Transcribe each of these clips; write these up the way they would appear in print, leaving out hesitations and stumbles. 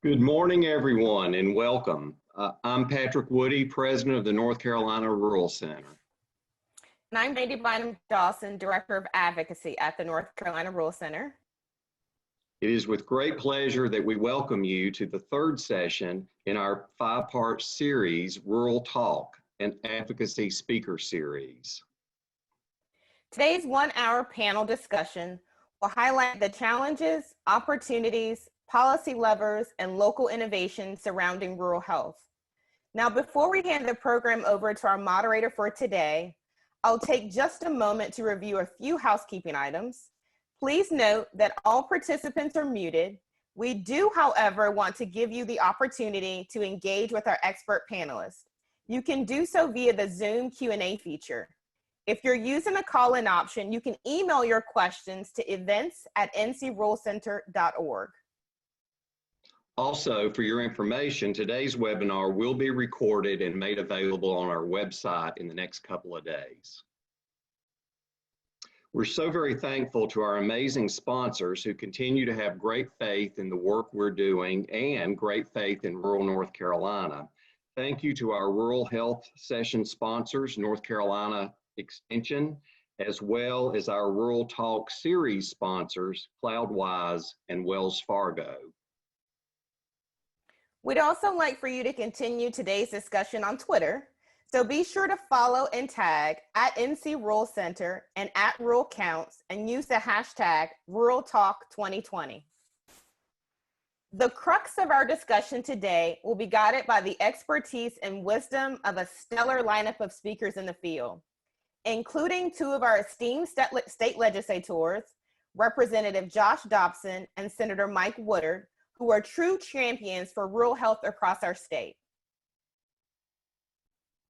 Good morning, everyone, and welcome. I'm Patrick Woody, President of the North Carolina Rural Center. And I'm Randy Bynum Dawson, Director of Advocacy at the North Carolina Rural Center. It is with great pleasure that we welcome you to the third session in our five-part series, Rural Talk, an advocacy speaker series. Today's one-hour panel discussion will highlight the challenges, opportunities, policy levers, and local innovations surrounding rural health. Now, before we hand the program over to our moderator for today, I'll take just a moment to review a few housekeeping items. Please note that all participants are muted. We do, however, want to give you the opportunity to engage with our expert panelists. You can do so via the Zoom Q&A feature. If you're using the call-in option, you can email your questions to events@ncruralcenter.org. Also, for your information, today's webinar will be recorded and made available on our website in the next couple of days. We're so very thankful to our amazing sponsors who continue to have great faith in the work we're doing and great faith in rural North Carolina. Thank you to our Rural Health Session sponsors, North Carolina Extension, as well as our Rural Talk series sponsors, CloudWyze and Wells Fargo. We'd also like for you to continue today's discussion on Twitter, so be sure to follow and tag @NCRuralCenter and @RuralCounts and use the hashtag RuralTalk2020. The crux of our discussion today will be guided by the expertise and wisdom of a stellar lineup of speakers in the field, including two of our esteemed state legislators, Representative Josh Dobson and Senator Mike Woodard, who are true champions for rural health across our state.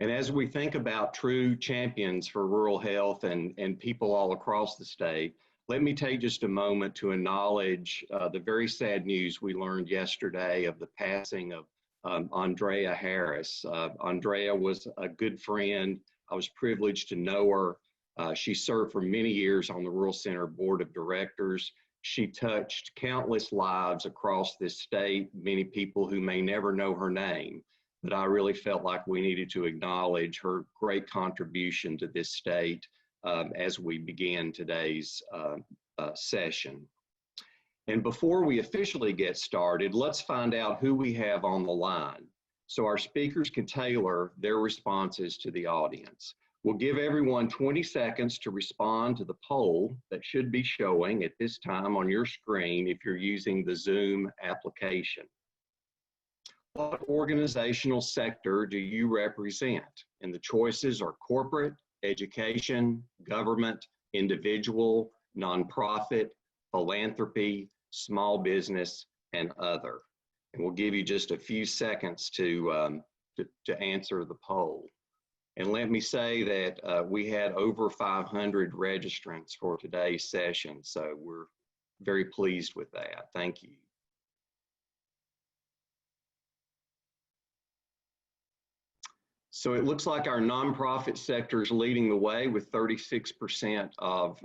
And as we think about true champions for rural health and people all across the state, let me take just a moment to acknowledge the very sad news we learned yesterday of the passing of Andrea Harris. Andrea was a good friend. I was privileged to know her. She served for many years on the Rural Center Board of Directors. She touched countless lives across this state, many people who may never know her name, but I really felt like we needed to acknowledge her great contribution to this state as we begin today's session. And before we officially get started, let's find out who we have on the line so our speakers can tailor their responses to the audience. We'll give everyone 20 seconds to respond to the poll that should be showing at this time on your screen if you're using the Zoom application. What organizational sector do you represent? And the choices are corporate, education, government, individual, nonprofit, philanthropy, small business, and other. And we'll give you just a few seconds to answer the poll. And let me say that we had over 500 registrants for today's session, so we're very pleased with that. Thank you. So it looks like our nonprofit sector is leading the way with 36% of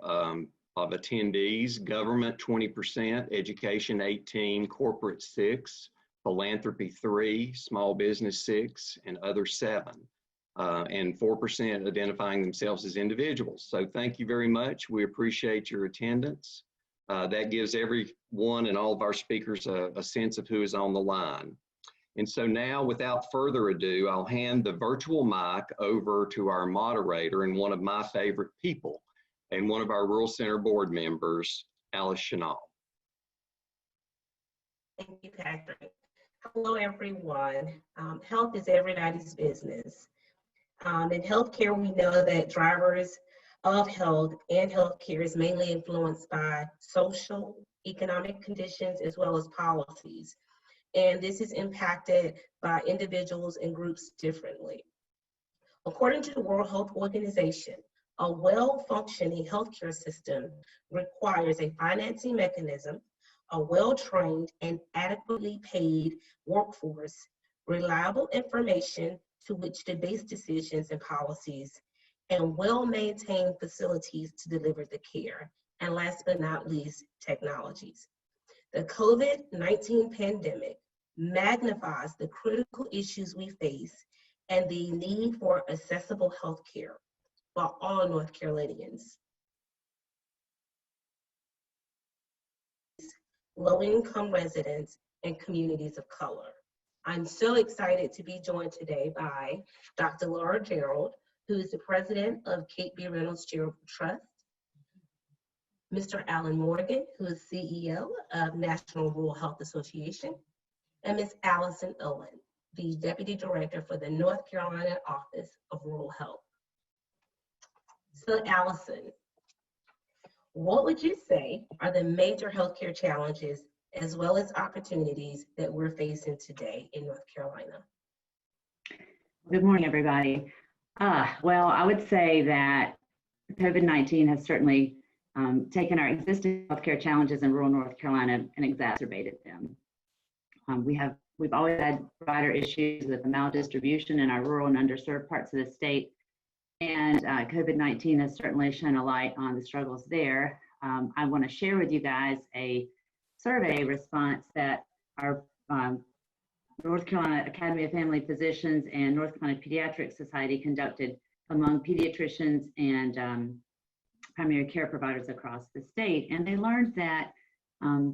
attendees, government 20%, education 18%, corporate 6%, philanthropy 3%, small business 6%, and other 7%. And 4% identifying themselves as individuals. So thank you very much. We appreciate your attendance. That gives everyone and all of our speakers a sense of who is on the line. And so now, without further ado, I'll hand the virtual mic over to our moderator and one of my favorite people and one of our Rural Center board members, Alice Chenal. Thank you, Patrick. Hello, everyone. Health is everybody's business. In healthcare, we know that drivers of health and healthcare is mainly influenced by social, economic conditions, as well as policies. And this is impacted by individuals and groups differently. According to the World Health Organization, a well-functioning healthcare system requires a financing mechanism, a well-trained and adequately paid workforce, reliable information to which to base decisions and policies, and well-maintained facilities to deliver the care, and last but not least, technologies. The COVID-19 pandemic magnifies the critical issues we face and the need for accessible health care for all North Carolinians. Low-income residents and communities of color. I'm so excited to be joined today by Dr. Laura Gerald, who is the president of Kate B. Reynolds Charitable Trust, Mr. Alan Morgan, who is CEO of National Rural Health Association, and Ms. Allison Owen, the Deputy Director for the North Carolina Office of Rural Health. So Allison, what would you say are the major healthcare challenges as well as opportunities that we're facing today in North Carolina? Good morning, everybody. Well, I would say that COVID-19 has certainly taken our existing healthcare challenges in rural North Carolina and exacerbated them. We've always had provider issues with the maldistribution in our rural and underserved parts of the state, and COVID-19 has certainly shone a light on the struggles there. I want to share with you guys a survey response that our North Carolina Academy of Family Physicians and North Carolina Pediatric Society conducted among pediatricians and primary care providers across the state. And they learned that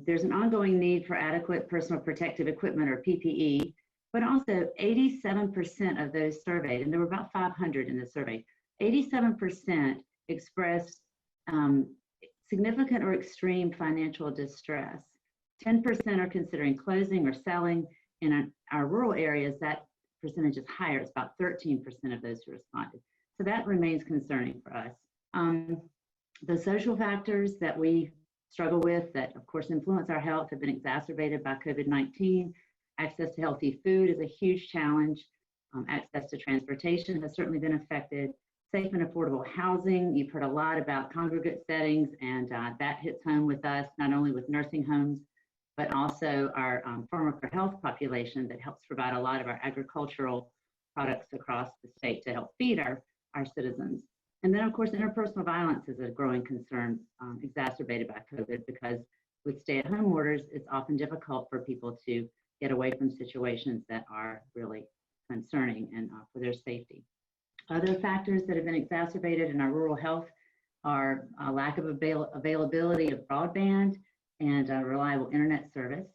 there's an ongoing need for adequate personal protective equipment, or PPE, but also 87% of those surveyed, and there were about 500 in the survey, 87% expressed significant or extreme financial distress. 10% are considering closing or selling. In our rural areas, that percentage is higher. It's about 13% of those who responded. So that remains concerning for us. The social factors that we struggle with that, of course, influence our health have been exacerbated by COVID-19. Access to healthy food is a huge challenge. Access to transportation has certainly been affected. Safe and affordable housing, you've heard a lot about congregate settings, and that hits home with us, not only with nursing homes, but also our farm worker health population that helps provide a lot of our agricultural products across the state to help feed our citizens. And then, of course, interpersonal violence is a growing concern, exacerbated by COVID, because with stay-at-home orders, it's often difficult for people to get away from situations that are really concerning and for their safety. Other factors that have been exacerbated in our rural health are a lack of availability of broadband and reliable internet service.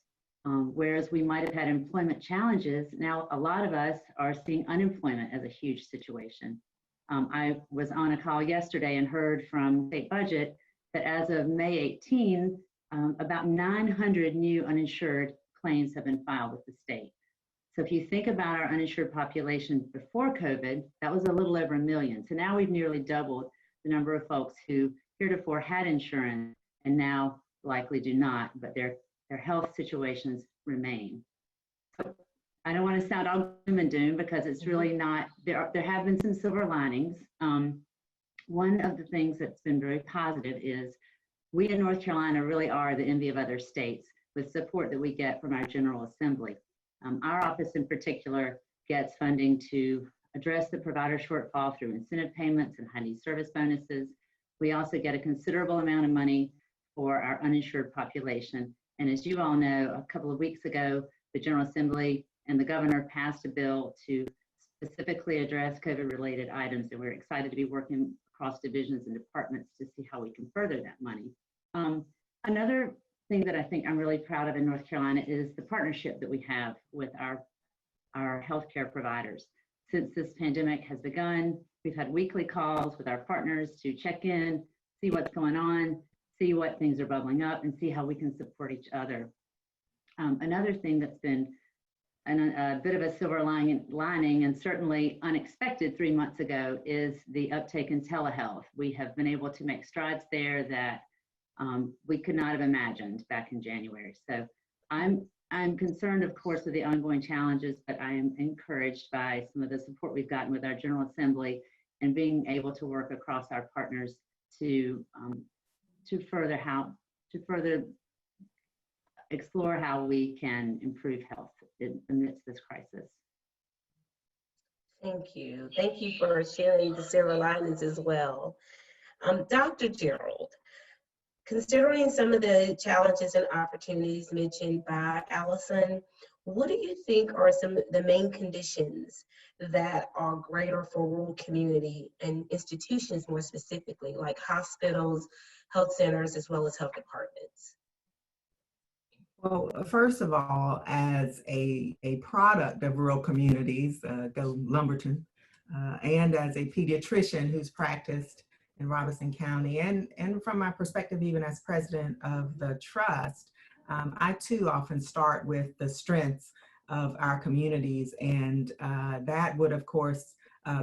Whereas we might have had employment challenges, now a lot of us are seeing unemployment as a huge situation. I was on a call yesterday and heard from state budget that as of May 18, about 900 new uninsured claims have been filed with the state. So if you think about our uninsured population before COVID, that was a little over 1 million. So now we've nearly doubled the number of folks who heretofore had insurance and now likely do not, but their health situations remain. So I don't want to sound all doom and doom, because it's really not. There have been some silver linings. One of the things that's been very positive is we in North Carolina really are the envy of other states with support that we get from our General Assembly. Our office in particular gets funding to address the provider shortfall through incentive payments and high need service bonuses. We also get a considerable amount of money for our uninsured population. And as you all know, a couple of weeks ago, the General Assembly and the governor passed a bill to specifically address COVID-related items, and we're excited to be working across divisions and departments to see how we can further that money. Another thing that I think I'm really proud of in North Carolina is the partnership that we have with our healthcare providers. Since this pandemic has begun, we've had weekly calls with our partners to check in, see what's going on, see what things are bubbling up, and see how we can support each other. Another thing that's been a bit of a silver lining and certainly unexpected 3 months ago is the uptake in telehealth. We have been able to make strides there that we could not have imagined back in January. So I'm concerned, of course, with the ongoing challenges, but I am encouraged by some of the support we've gotten with our General Assembly and being able to work across our partners to further explore how we can improve health amidst this crisis. Thank you. Thank you for sharing the silver linings as well. Dr. Gerald, considering some of the challenges and opportunities mentioned by Allison, what do you think are some of the main conditions that are greater for rural community and institutions more specifically, like hospitals, health centers, as well as health departments? Well, first of all, as a product of rural communities, go Lumberton, and as a pediatrician who's practiced in Robeson County, and from my perspective, even as president of the trust, I too often start with the strengths of our communities, and that would, of course,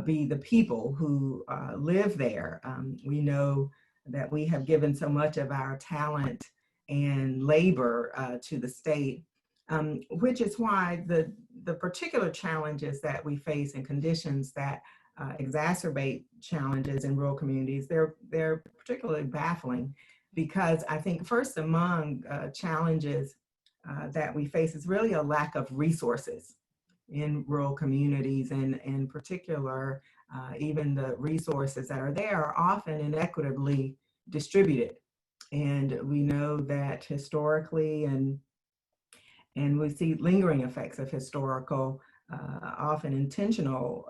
be the people who live there. We know that we have given so much of our talent and labor to the state, which is why the particular challenges that we face and conditions that exacerbate challenges in rural communities, they're particularly baffling, because I think first among challenges that we face is really a lack of resources in rural communities, and in particular, even the resources that are there are often inequitably distributed. And we know that historically, and we see lingering effects of historical, often intentional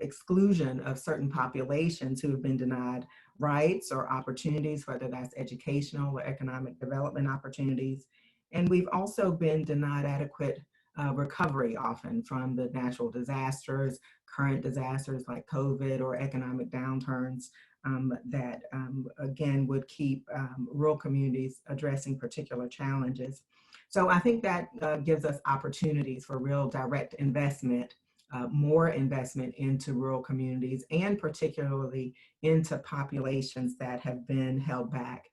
exclusion of certain populations who have been denied rights or opportunities, whether that's educational or economic development opportunities. And we've also been denied adequate recovery, often from the natural disasters, current disasters like COVID or economic downturns that again would keep rural communities addressing particular challenges. So I think that gives us opportunities for real direct investment, more investment into rural communities, and particularly into populations that have been held back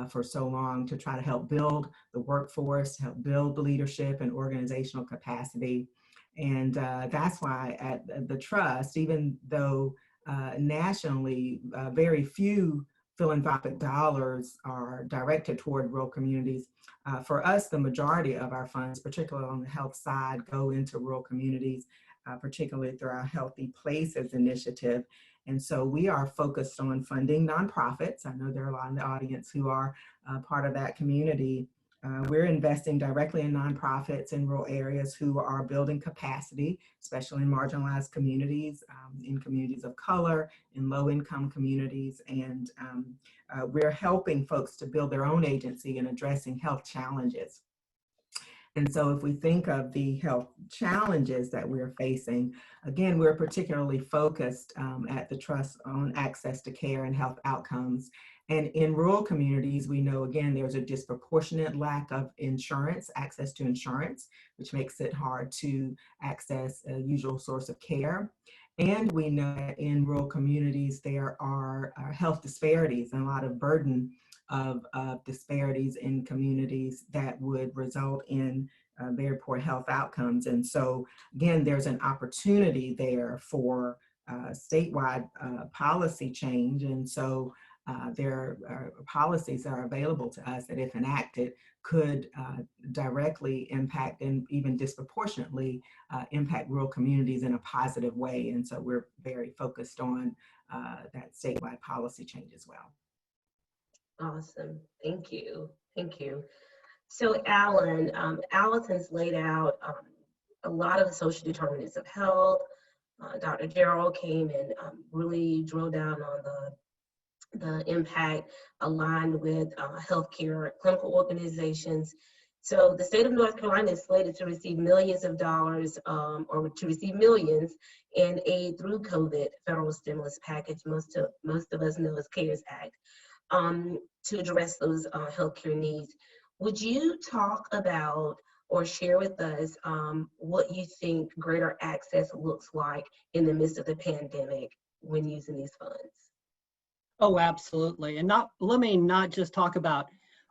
for so long, to try to help build the workforce, help build the leadership and organizational capacity. And that's why at the Trust, even though nationally very few philanthropic dollars are directed toward rural communities, for us, the majority of our funds, particularly on the health side, go into rural communities, particularly through our Healthy Places initiative. And so we are focused on funding nonprofits. I know there are a lot in the audience who are part of that community. We're investing directly in nonprofits in rural areas who are building capacity, especially in marginalized communities, in communities of color, in low-income communities. And we're helping folks to build their own agency in addressing health challenges. And so if we think of the health challenges that we're facing, again, we're particularly focused at the Trust on access to care and health outcomes. And in rural communities, we know, again, there's a disproportionate lack of insurance, access to insurance, which makes it hard to access a usual source of care. And we know that in rural communities, there are health disparities and a lot of burden of disparities in communities that would result in very poor health outcomes. And so, again, there's an opportunity there for statewide policy change. And so there are policies that are available to us that, if enacted, could directly impact and even disproportionately impact rural communities in a positive way. And so we're very focused on that statewide policy change as well. Awesome. Thank you. Thank you. So Alan, Allison's laid out a lot of the social determinants of health. Dr. Gerald came and really drilled down on the impact aligned with healthcare clinical organizations. So the state of North Carolina is slated to receive millions of dollars or to receive millions in aid through COVID federal stimulus package, most of us know as CARES Act, to address those healthcare needs. Would you talk about or share with us what you think greater access looks like in the midst of the pandemic when using these funds? Oh, absolutely. And let me not just talk about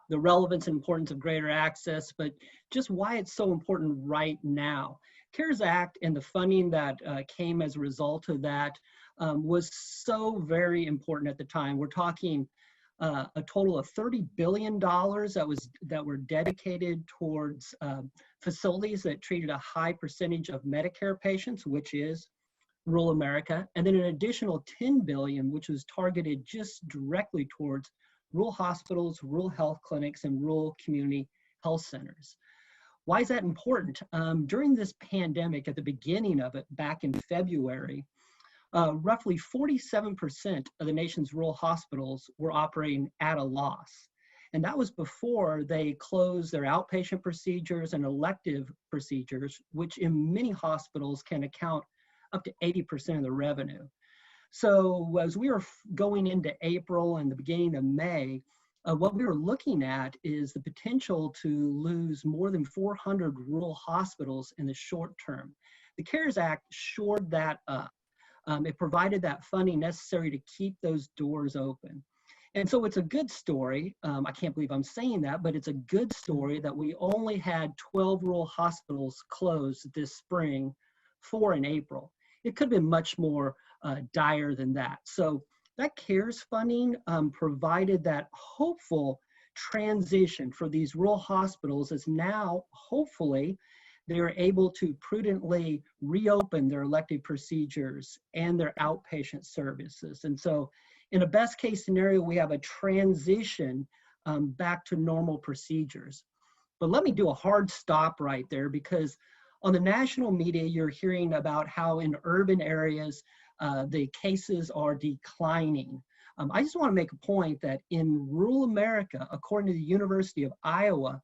the relevance and importance of greater access, but just why it's so important right now. CARES Act and the funding that came as a result of that was so very important at the time. We're talking a total of $30 billion that were dedicated towards facilities that treated a high percentage of Medicare patients, which is rural America, and then an additional $10 billion, which was targeted just directly towards rural hospitals, rural health clinics, and rural community health centers. Why is that important? During this pandemic, at the beginning of it, back in February, roughly 47% of the nation's rural hospitals were operating at a loss. And that was before they closed their outpatient procedures and elective procedures, which in many hospitals can account up to 80% of the revenue. So as we were going into April and the beginning of May, what we were looking at is the potential to lose more than 400 rural hospitals in the short term. The CARES Act shored that up. It provided that funding necessary to keep those doors open. And so it's a good story. I can't believe I'm saying that, but it's a good story that we only had 12 rural hospitals closed this spring, 4 in April. It could have been much more dire than that. So that CARES funding provided that hopeful transition for these rural hospitals, as now, hopefully, they're able to prudently reopen their elective procedures and their outpatient services. And so in a best case scenario, we have a transition back to normal procedures. But let me do a hard stop right there, because on the national media, you're hearing about how in urban areas, the cases are declining. I just want to make a point that in rural America, according to the University of Iowa,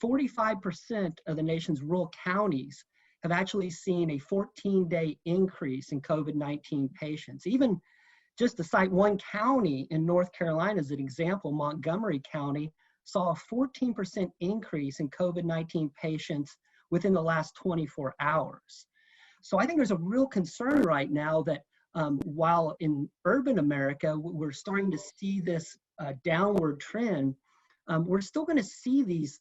45% of the nation's rural counties have actually seen a 14-day increase in COVID-19 patients. Even just to cite one county in North Carolina as an example, Montgomery County saw a 14% increase in COVID-19 patients within the last 24 hours. So I think there's a real concern right now that while in urban America, we're starting to see this downward trend, we're still going to see these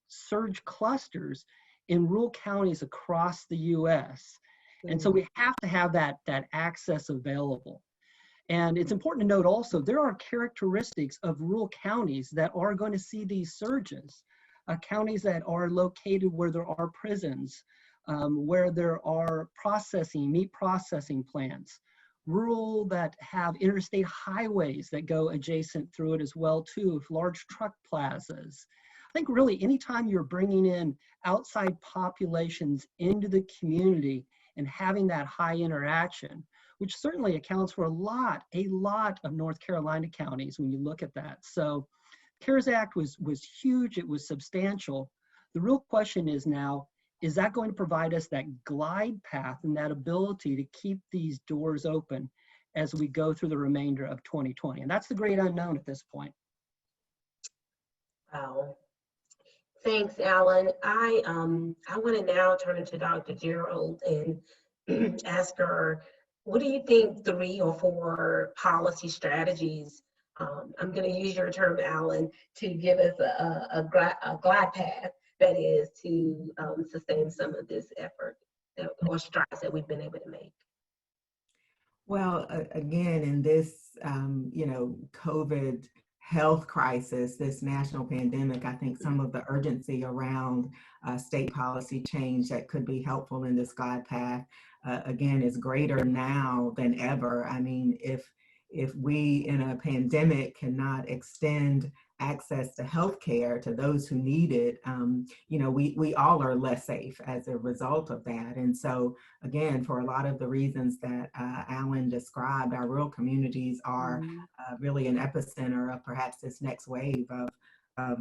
surge clusters in rural counties across the U.S. And so we have to have that access available. And it's important to note also, there are characteristics of rural counties that are going to see these surges. Counties that are located where there are prisons, where there are meat processing plants, rural that have interstate highways that go adjacent through it as well too, with large truck plazas. I think really anytime you're bringing in outside populations into the community and having that high interaction, which certainly accounts for a lot of North Carolina counties when you look at that. So CARES Act was huge, it was substantial. The real question is now, is that going to provide us that glide path and that ability to keep these doors open as we go through the remainder of 2020? And that's the great unknown at this point. Wow. Thanks, Alan. I want to now turn it to Dr. Gerald and ask her, what do you think 3 or 4 policy strategies, I'm going to use your term, Alan, to give us a glide path, that is, to sustain some of this effort or strides that we've been able to make? Well, again, in this, COVID health crisis, this national pandemic, I think some of the urgency around state policy change that could be helpful in this glide path, again, is greater now than ever. I mean, if we in a pandemic cannot extend access to healthcare to those who need it, we all are less safe as a result of that. And so, again, for a lot of the reasons that Alan described, our rural communities are really an epicenter of perhaps this next wave of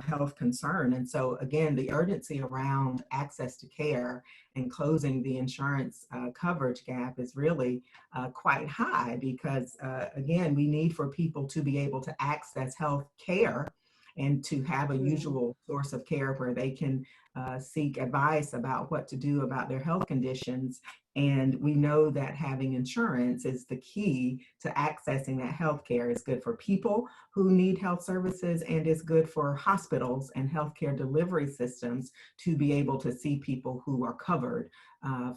health concern. And so, again, the urgency around access to care and closing the insurance coverage gap is really quite high, because, again, we need for people to be able to access health care and to have a usual source of care where they can seek advice about what to do about their health conditions. And we know that having insurance is the key to accessing that health care. It's good for people who need health services, and it's good for hospitals and healthcare delivery systems to be able to see people who are covered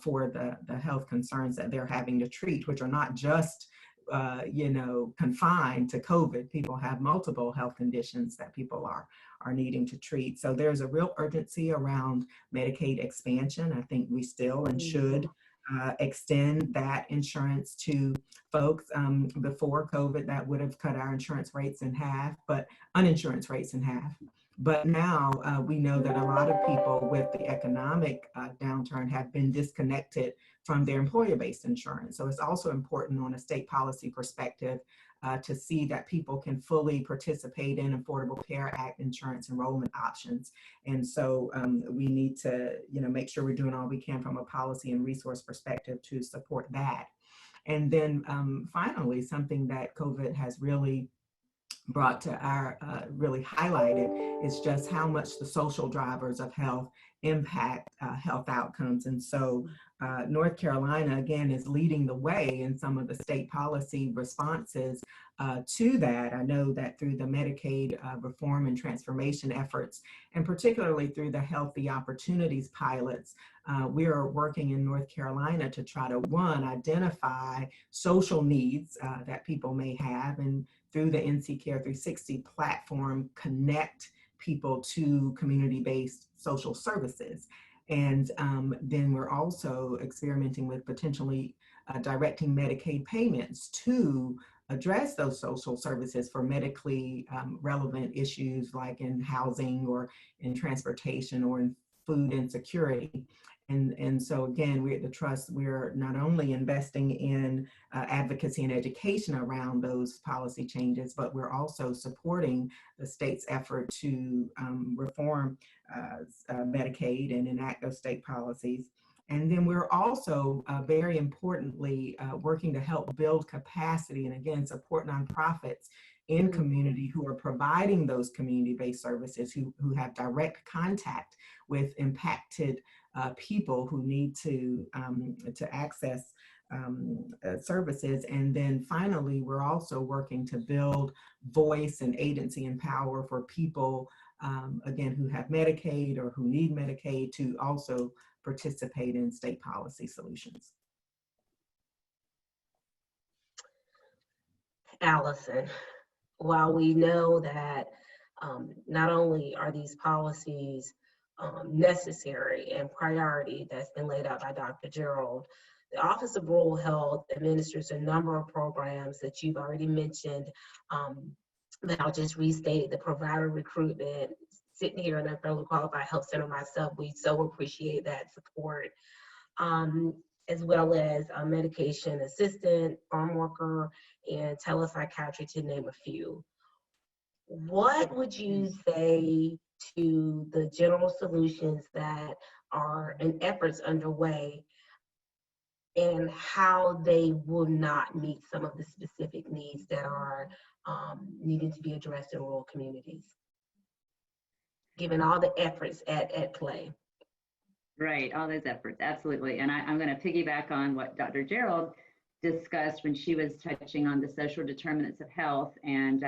for the health concerns that they're having to treat, which are not just confined to COVID. People have multiple health conditions that people are needing to treat. So there's a real urgency around Medicaid expansion. I think we still and should extend that insurance to folks. Before COVID, that would have cut our insurance rates in half, but uninsurance rates in half. But now we know that a lot of people with the economic downturn have been disconnected from their employer-based insurance. So it's also important on a state policy perspective to see that people can fully participate in Affordable Care Act insurance enrollment options. And so we need to, make sure we're doing all we can from a policy and resource perspective to support that. And then finally, something that COVID has really brought to our, really highlighted is just how much the social drivers of health impact health outcomes. And so North Carolina, again, is leading the way in some of the state policy responses to that. I know that through the Medicaid reform and transformation efforts, and particularly through the Healthy Opportunities pilots, we are working in North Carolina to try to, one, identify social needs that people may have, and through the NC Care 360 platform, connect people to community-based social services. And then we're also experimenting with potentially directing Medicaid payments to address those social services for medically relevant issues like in housing or in transportation or in food insecurity. And so again, we at the Trust, we're not only investing in advocacy and education around those policy changes, but we're also supporting the state's effort to reform Medicaid and enact those state policies. And then we're also very importantly working to help build capacity and again, support nonprofits in community who are providing those community-based services, who have direct contact with impacted people who need to access services. And then finally, we're also working to build voice and agency and power for people, again, who have Medicaid or who need Medicaid to also participate in state policy solutions. Allison, while we know that not only are these policies necessary and priority that's been laid out by Dr. Gerald, the Office of Rural Health administers a number of programs that you've already mentioned, that I'll just restate: the provider recruitment. Sitting here in a federally qualified health center myself, we so appreciate that support, as well as a medication assistant, farm worker, and telepsychiatry, to name a few. What would you say to the general solutions that are in efforts underway, and how they will not meet some of the specific needs that are needing to be addressed in rural communities, given all the efforts at play? Right, all those efforts, absolutely. And I'm going to piggyback on what Dr. Gerald discussed when she was touching on the social determinants of health. And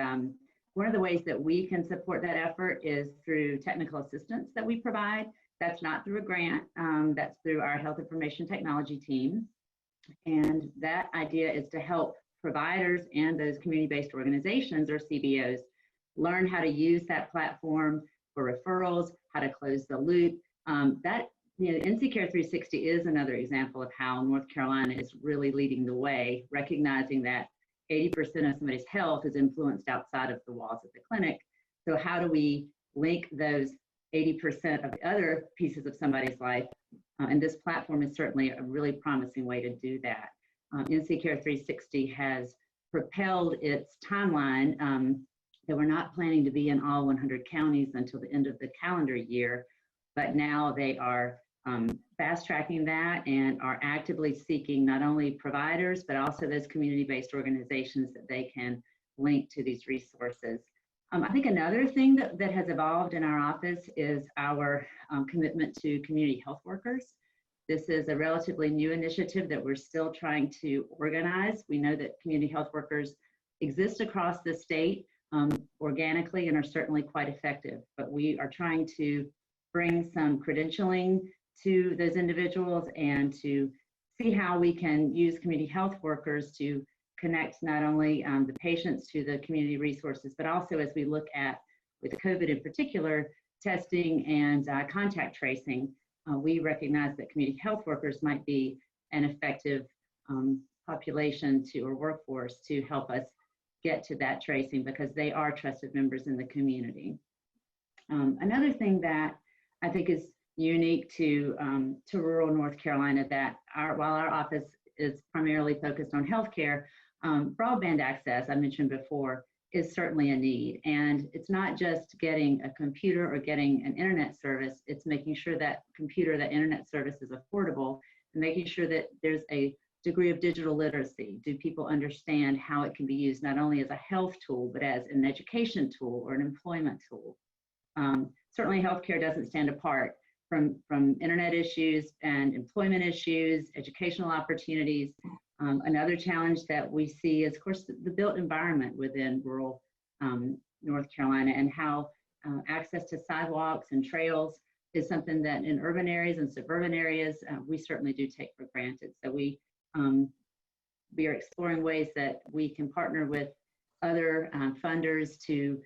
one of the ways that we can support that effort is through technical assistance that we provide. That's not through a grant, that's through our health information technology team. And that idea is to help providers and those community-based organizations, or CBOs, learn how to use that platform for referrals, how to close the loop. NC Care 360 is another example of how North Carolina is really leading the way, recognizing that 80% of somebody's health is influenced outside of the walls of the clinic. So how do we link those 80% of the other pieces of somebody's life? And this platform is certainly a really promising way to do that. NC Care 360 has propelled its timeline that we're not planning to be in all 100 counties until the end of the calendar year, but now they are fast tracking that and are actively seeking not only providers, but also those community-based organizations that they can link to these resources. I think another thing that has evolved in our office is our commitment to community health workers. This is a relatively new initiative that we're still trying to organize. We know that community health workers exist across the state organically and are certainly quite effective, but we are trying to bring some credentialing to those individuals and to see how we can use community health workers to connect not only the patients to the community resources, but also as we look at, with COVID in particular, testing and contact tracing. We recognize that community health workers might be an effective population or workforce to help us get to that tracing, because they are trusted members in the community. Another thing that I think is unique to rural North Carolina, that while our office is primarily focused on healthcare, broadband access, I mentioned before, is certainly a need. And it's not just getting a computer or getting an internet service, it's making sure that computer, that internet service is affordable, and making sure that there's a degree of digital literacy. Do people understand how it can be used not only as a health tool, but as an education tool or an employment tool? Certainly healthcare doesn't stand apart from internet issues and employment issues, educational opportunities. Another challenge that we see is, of course, the built environment within rural North Carolina, and how access to sidewalks and trails is something that in urban areas and suburban areas, we certainly do take for granted. So we are exploring ways that we can partner with other funders to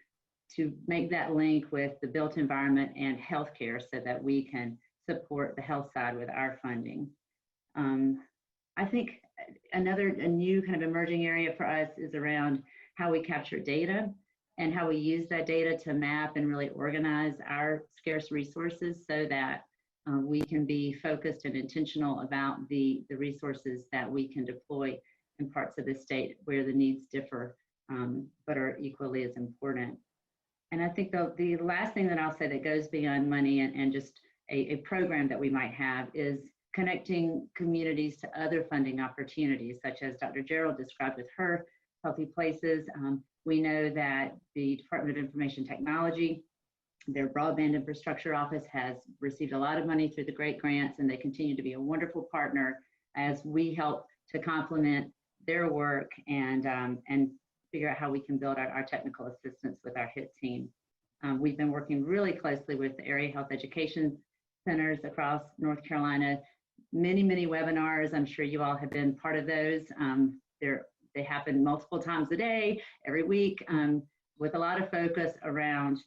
make that link with the built environment and healthcare so that we can support the health side with our funding. I think a new kind of emerging area for us is around how we capture data and how we use that data to map and really organize our scarce resources so that we can be focused and intentional about the resources that we can deploy in parts of the state where the needs differ, but are equally as important. And I think the last thing that I'll say that goes beyond money and just a program that we might have is connecting communities to other funding opportunities, such as Dr. Gerald described with her Healthy Places. We know that the Department of Information Technology, their broadband infrastructure office, has received a lot of money through the GREAT grants, and they continue to be a wonderful partner as we help to complement their work and figure out how we can build our technical assistance with our HIT team. We've been working really closely with the area health education centers across North Carolina. Many webinars. I'm sure you all have been part of those. They happen multiple times a day, every week, with a lot of focus around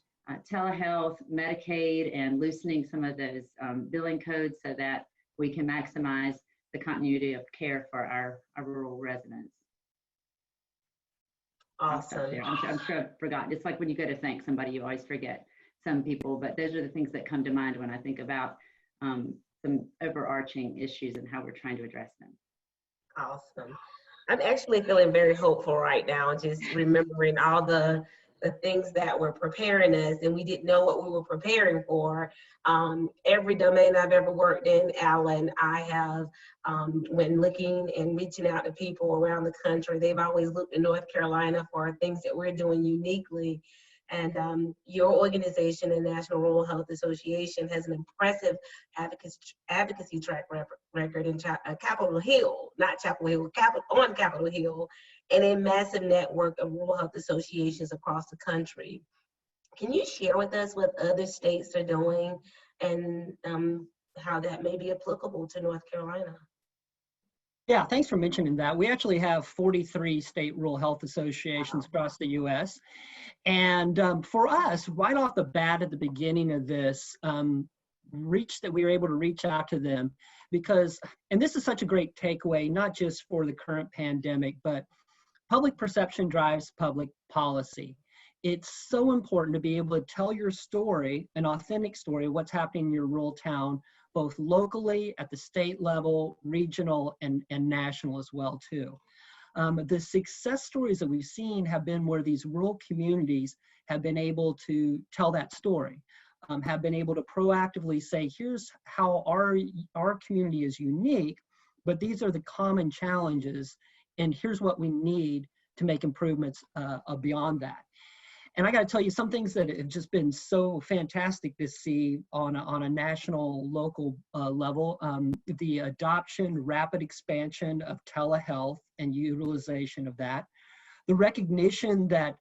telehealth, Medicaid, and loosening some of those billing codes so that we can maximize the continuity of care for our rural residents. Awesome. I'm sure I've forgotten. It's like when you go to thank somebody, you always forget some people, but those are the things that come to mind when I think about some overarching issues and how we're trying to address them. Awesome. I'm actually feeling very hopeful right now, just remembering all the things that were preparing us and we didn't know what we were preparing for. Every domain I've ever worked in, Alan, I have, when looking and reaching out to people around the country, they've always looked in North Carolina for things that we're doing uniquely. And your organization, the National Rural Health Association, has an impressive advocacy track record in Capitol Hill, not Chapel Hill, on Capitol Hill, and a massive network of rural health associations across the country. Can you share with us what other states are doing and how that may be applicable to North Carolina? Yeah, thanks for mentioning that. We actually have 43 state rural health associations across the U.S. And for us, right off the bat at the beginning of this, we were able to reach out to them because, and this is such a great takeaway, not just for the current pandemic, but public perception drives public policy. It's so important to be able to tell your story, an authentic story, what's happening in your rural town, both locally, at the state level, regional, and national as well, too. The success stories that we've seen have been where these rural communities have been able to tell that story, have been able to proactively say, here's how our community is unique, but these are the common challenges, and here's what we need to make improvements beyond that. And I got to tell you, some things that have just been so fantastic to see on a national, local level, the adoption, rapid expansion of telehealth and utilization of that, the recognition that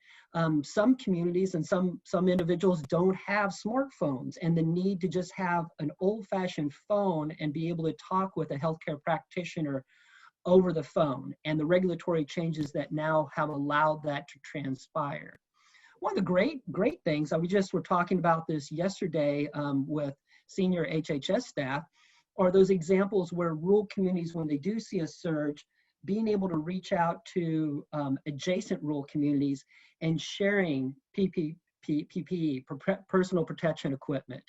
some communities and some individuals don't have smartphones, and the need to just have an old-fashioned phone and be able to talk with a healthcare practitioner over the phone, and the regulatory changes that now have allowed that to transpire. One of the great things, we just were talking about this yesterday with senior HHS staff, are those examples where rural communities, when they do see a surge, being able to reach out to adjacent rural communities and sharing PPE, personal protection equipment.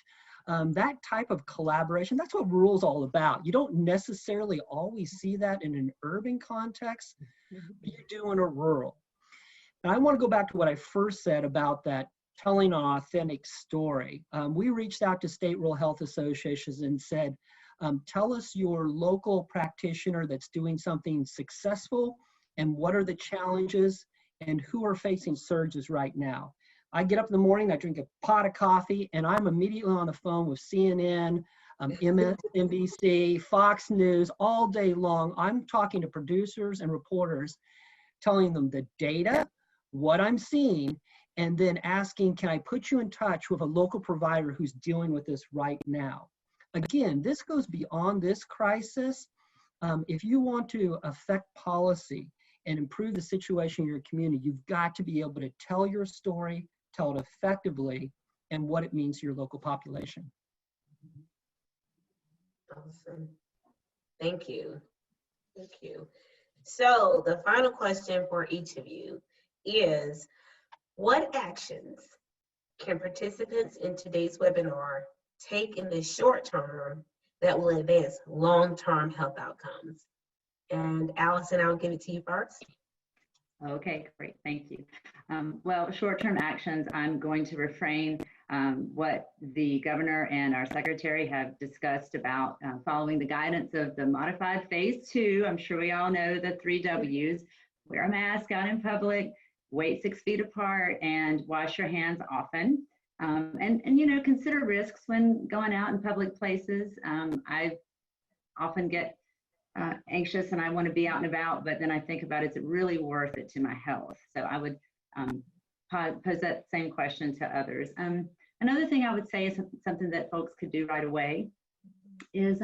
That type of collaboration, that's what rural is all about. You don't necessarily always see that in an urban context, but you do in a rural. And I want to go back to what I first said about that telling an authentic story. We reached out to state rural health associations and said, tell us your local practitioner that's doing something successful and what are the challenges and who are facing surges right now. I get up in the morning, I drink a pot of coffee, and I'm immediately on the phone with CNN, MSNBC, Fox News, all day long. I'm talking to producers and reporters, telling them the data, what I'm seeing, and then asking, can I put you in touch with a local provider who's dealing with this right now? Again, this goes beyond this crisis. If you want to affect policy and improve the situation in your community, you've got to be able to tell your story, tell it effectively, and what it means to your local population. Awesome. Thank you. Thank you. So the final question for each of you is, what actions can participants in today's webinar take in the short term that will advance long-term health outcomes? And Allison, I'll give it to you first. Okay, great, thank you. Well, short-term actions, I'm going to refrain what the governor and our secretary have discussed about following the guidance of the modified phase 2. I'm sure we all know the 3 W's: wear a mask out in public, wait 6 feet apart, and wash your hands often. And you know, consider risks when going out in public places. I often get anxious and I want to be out and about, but then I think about, is it really worth it to my health? So I would pose that same question to others. Another thing I would say is something that folks could do right away is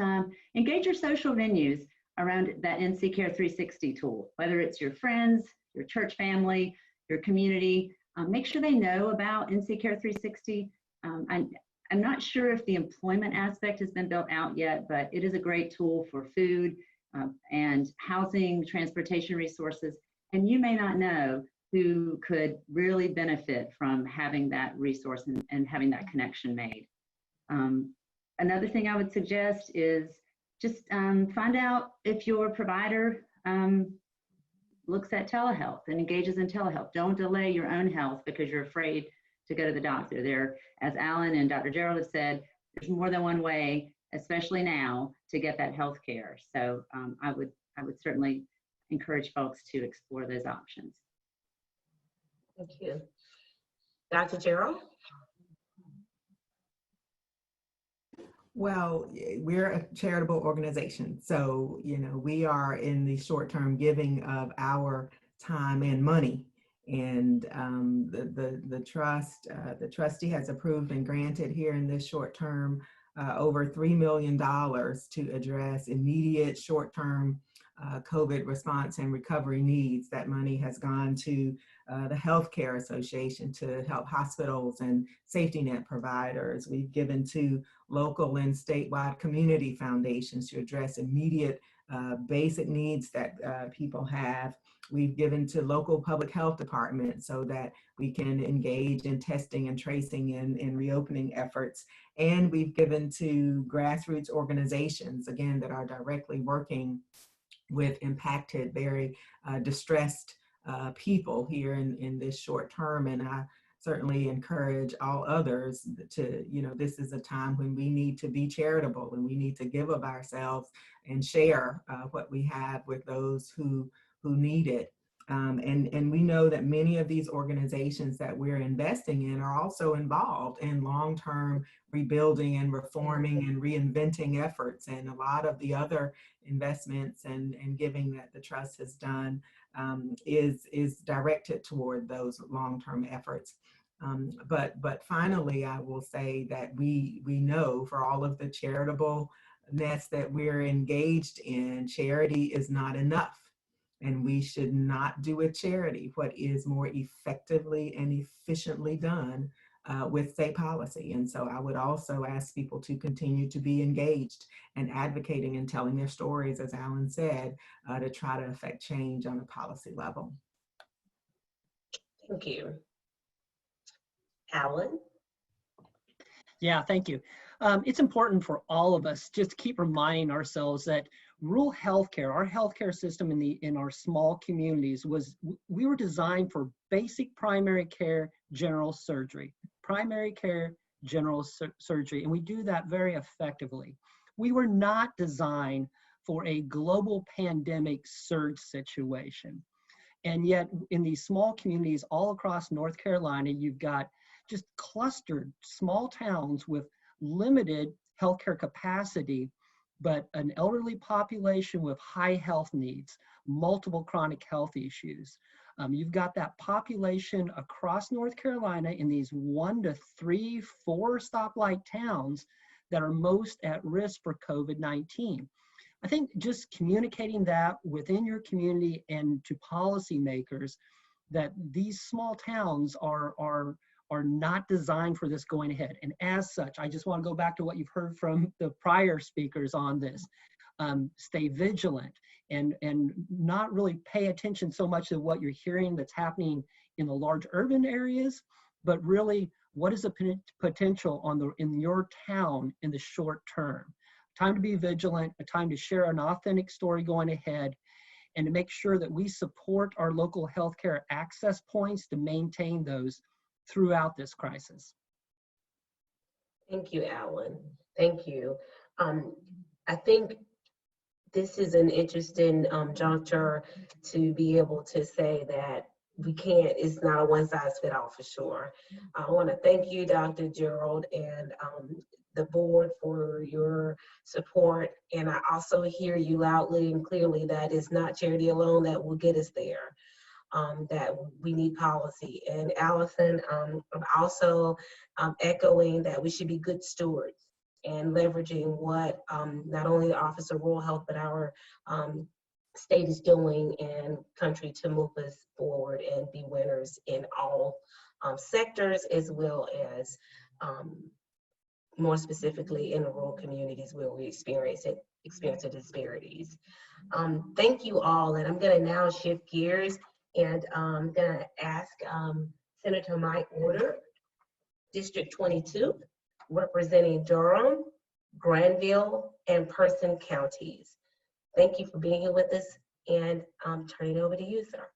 engage your social venues around that NC Care 360 tool, whether it's your friends, your church family, your community. Make sure they know about NC Care 360. I'm not sure if the employment aspect has been built out yet, but it is a great tool for food and housing, transportation resources. And you may not know who could really benefit from having that resource and having that connection made. Another thing I would suggest is just find out if your provider looks at telehealth and engages in telehealth. Don't delay your own health because you're afraid to go to the doctor. There, as Alan and Dr. Gerald have said, there's more than one way, especially now, to get that health care. So I would certainly encourage folks to explore those options. Thank you. Dr. Gerald? Well, we're a charitable organization. So, you know, we are in the short-term giving of our time and money. And the trustee has approved and granted here in this short term over $3 million to address immediate short-term COVID response and recovery needs. That money has gone to the Healthcare Association to help hospitals and safety net providers. We've given to local and statewide community foundations to address immediate basic needs that people have. We've given to local public health departments so that we can engage in testing and tracing and reopening efforts. And we've given to grassroots organizations, again, that are directly working with impacted, very distressed people here in this short term. And I certainly encourage all others to, you know, this is a time when we need to be charitable and we need to give of ourselves and share what we have with those who need it. And we know that many of these organizations that we're investing in are also involved in long-term rebuilding and reforming and reinventing efforts. And a lot of the other investments and giving that the trust has done is directed toward those long-term efforts. But finally, I will say that we know for all of the charitableness that we're engaged in, charity is not enough. And we should not do with charity what is more effectively and efficiently done with state policy. And so I would also ask people to continue to be engaged and advocating and telling their stories, as Alan said, to try to affect change on a policy level. Thank you. Alan? Yeah, thank you. It's important for all of us just to keep reminding ourselves that rural healthcare, our healthcare system in our small communities we were designed for basic primary care, general surgery, primary care, general surgery, and we do that very effectively. We were not designed for a global pandemic surge situation. And yet in these small communities all across North Carolina, you've got just clustered small towns with limited healthcare capacity, but an elderly population with high health needs, multiple chronic health issues. You've got that population across North Carolina in these 1 to 3, 4 stoplight towns that are most at risk for COVID-19. I think just communicating that within your community and to policymakers that these small towns are not designed for this going ahead. And as such, I just want to go back to what you've heard from the prior speakers on this. Stay vigilant and not really pay attention so much to what you're hearing that's happening in the large urban areas, but really what is the potential in your town in the short term. Time to be vigilant, a time to share an authentic story going ahead, and to make sure that we support our local healthcare access points to maintain those throughout this crisis. Thank you, Alan. Thank you. I think this is an interesting juncture to be able to say that it's not a one size fits all for sure. I want to thank you, Dr. Gerald, and the board for your support. And I also hear you loudly and clearly that it's not charity alone that will get us there, that we need policy. And Allison, I'm also echoing that we should be good stewards and leveraging what not only the Office of Rural Health, but our state is doing and country to move us forward and be winners in all sectors, as well as more specifically in the rural communities where we experience the disparities. Thank you all, and I'm going to now shift gears, and I'm going to ask Senator Mike Warder, District 22, representing Durham, Granville, and Person counties. Thank you for being here with us, and I'm turning it over to you, sir.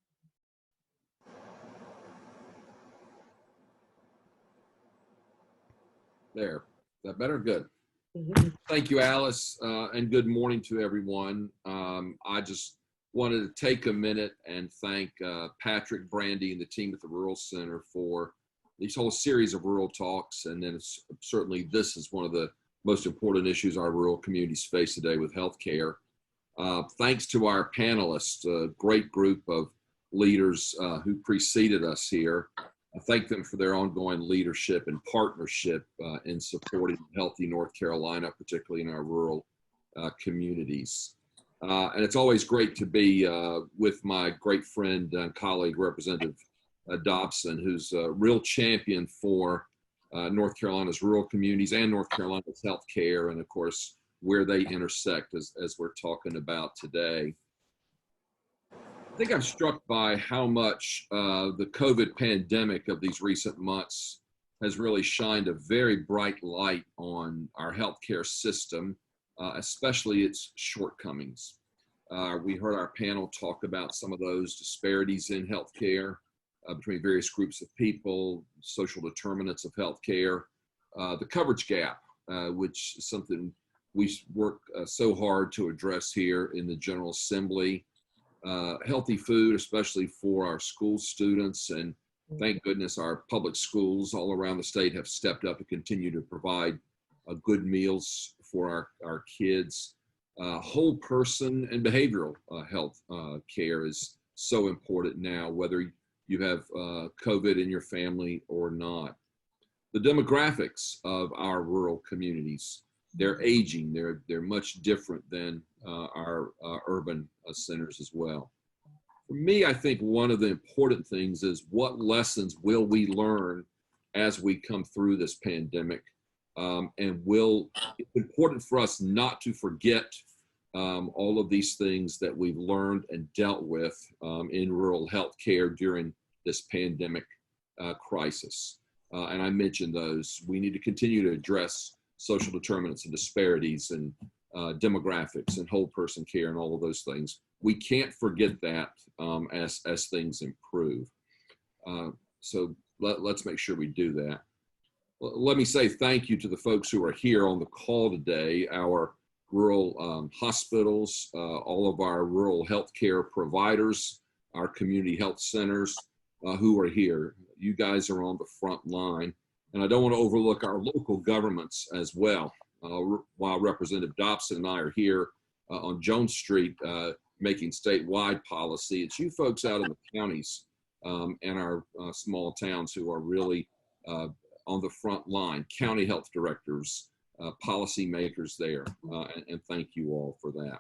There, is that better? Good. Mm-hmm. Thank you, Alice, and good morning to everyone. I just wanted to take a minute and thank Patrick, Brandy, and the team at the Rural Center for these whole series of rural talks, and then certainly this is one of the most important issues our rural communities face today with healthcare. Thanks to our panelists, a great group of leaders who preceded us here. I thank them for their ongoing leadership and partnership in supporting healthy North Carolina, particularly in our rural communities. And it's always great to be with my great friend and colleague, Representative Dobson, who's a real champion for North Carolina's rural communities and North Carolina's healthcare, and of course, where they intersect as we're talking about today. I think I'm struck by how much the COVID pandemic of these recent months has really shined a very bright light on our healthcare system, especially its shortcomings. We heard our panel talk about some of those disparities in healthcare between various groups of people, social determinants of healthcare, the coverage gap, which is something we work so hard to address here in the General Assembly. Healthy food, especially for our school students, and thank goodness our public schools all around the state have stepped up and continue to provide good meals for our kids. Whole person and behavioral health care is so important now, whether you have COVID in your family or not. The demographics of our rural communities, they're aging, they're much different than our urban centers as well. For me, I think one of the important things is what lessons will we learn as we come through this pandemic, and it's important for us not to forget all of these things that we've learned and dealt with in rural health care during this pandemic crisis. and I mentioned those. We need to continue to address social determinants and disparities and demographics and whole person care and all of those things. We can't forget that as things improve. So let's make sure we do that. Let me say thank you to the folks who are here on the call today, our rural hospitals, all of our rural healthcare providers, our community health centers who are here. You guys are on the front line. And I don't want to overlook our local governments as well. While Representative Dobson and I are here on Jones Street making statewide policy, it's you folks out in the counties and our small towns who are really on the front line, county health directors, policy makers there, and thank you all for that.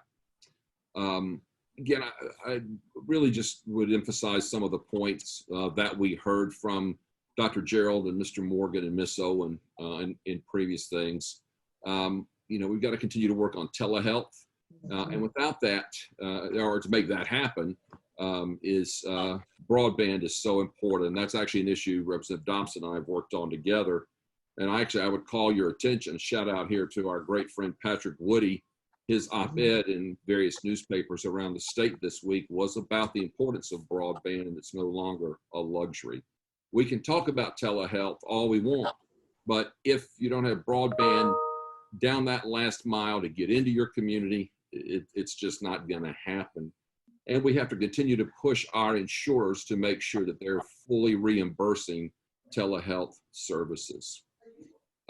Again, I really just would emphasize some of the points that we heard from Dr. Gerald and Mr. Morgan and Miss Owen in previous things. We've got to continue to work on telehealth. And without that, or to make that happen, broadband is so important. And that's actually an issue Representative Dobson and I have worked on together. And I would call your attention, shout out here to our great friend Patrick Woody. His op-ed in various newspapers around the state this week was about the importance of broadband, and it's no longer a luxury. We can talk about telehealth all we want, but if you don't have broadband down that last mile to get into your community, it's just not going to happen. And we have to continue to push our insurers to make sure that they're fully reimbursing telehealth services.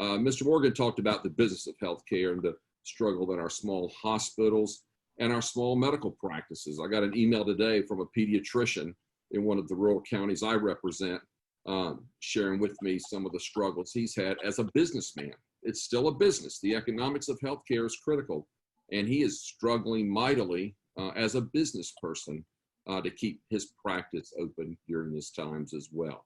Mr. Morgan talked about the business of healthcare and the struggle that our small hospitals and our small medical practices. I got an email today from a pediatrician in one of the rural counties I represent, sharing with me some of the struggles he's had as a businessman. It's still a business. The economics of healthcare is critical, and he is struggling mightily as a business person to keep his practice open during these times as well.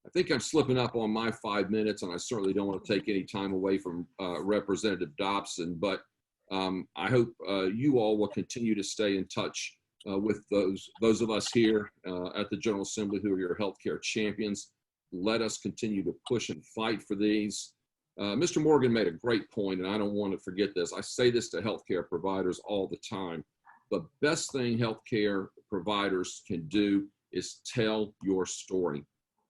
I think I'm slipping up on my 5 minutes, and I certainly don't want to take any time away from Representative Dobson, but I hope you all will continue to stay in touch with those of us here at the General Assembly who are your healthcare champions. Let us continue to push and fight for these. Mr. Morgan made a great point, and I don't want to forget this. I say this to healthcare providers all the time. The best thing healthcare providers can do is tell your story.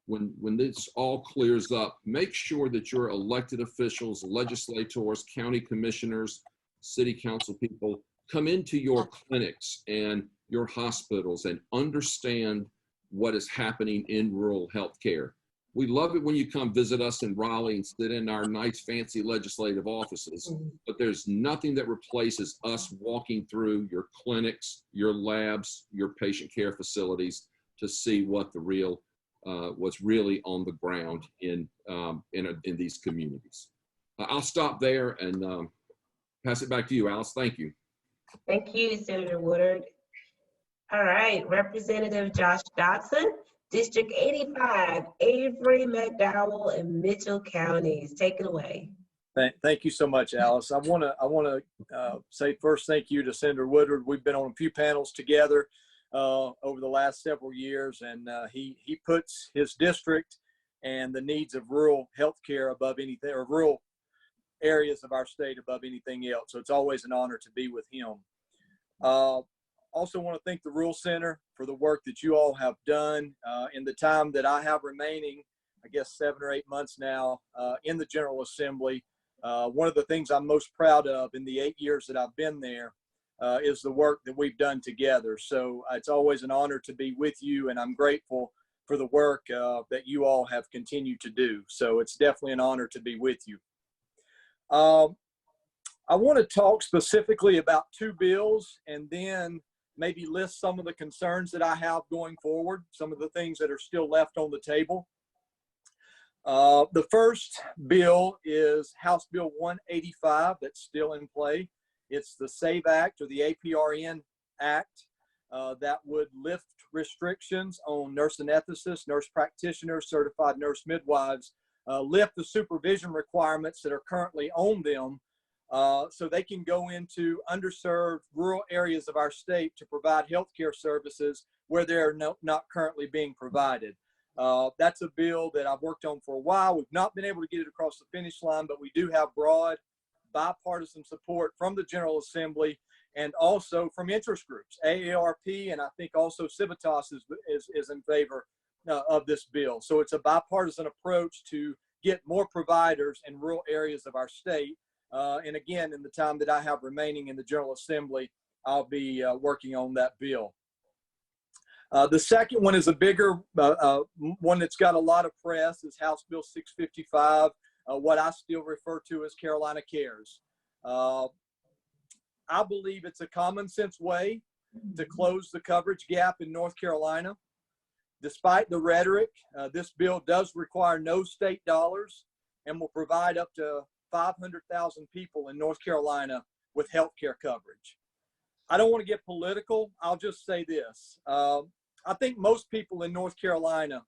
When this all clears up, make sure that your elected officials, legislators, county commissioners, city council people come into your clinics and your hospitals and understand what is happening in rural healthcare. We love it when you come visit us in Raleigh and sit in our nice fancy legislative offices, but there's nothing that replaces us walking through your clinics, your labs, your patient care facilities to see what the real what's really on the ground in these communities. I'll stop there and pass it back to you, Alice. Thank you. Thank you, Senator Woodard. All right, Representative Josh Dotson, District 85, Avery, McDowell, and Mitchell counties. Take it away. Thank you so much, Alice. I want to say first thank you to Senator Woodard. We've been on a few panels together over the last several years, and he puts his district and the needs of rural healthcare above anything, or rural areas of our state above anything else. So it's always an honor to be with him. Also want to thank the Rural Center for the work that you all have done in the time that I have remaining, I guess 7 or 8 months now in the General Assembly. One of the things I'm most proud of in the 8 years that I've been there is the work that we've done together. So it's always an honor to be with you, and I'm grateful for the work that you all have continued to do. So it's definitely an honor to be with you. I want to talk specifically about 2 bills and then maybe list some of the concerns that I have going forward, some of the things that are still left on the table. The first bill is House Bill 185 that's still in play. It's the SAVE Act, or the APRN Act, that would lift restrictions on nurse anestheticists, nurse practitioners, certified nurse midwives, lift the supervision requirements that are currently on them, so they can go into underserved rural areas of our state to provide healthcare services where they're not currently being provided. That's a bill that I've worked on for a while. We've not been able to get it across the finish line, but we do have broad bipartisan support from the General Assembly and also from interest groups. AARP and I think also Civitas is in favor of this bill. So it's a bipartisan approach to get more providers in rural areas of our state. And again, in the time that I have remaining in the General Assembly, I'll be working on that bill. The second one is a bigger one that's got a lot of press, is House Bill 655, what I still refer to as Carolina Cares. I believe it's a common sense way to close the coverage gap in North Carolina. Despite the rhetoric, this bill does require no state dollars and will provide up to 500,000 people in North Carolina with health care coverage. I don't want to get political. I'll just say this. I think most people in North Carolina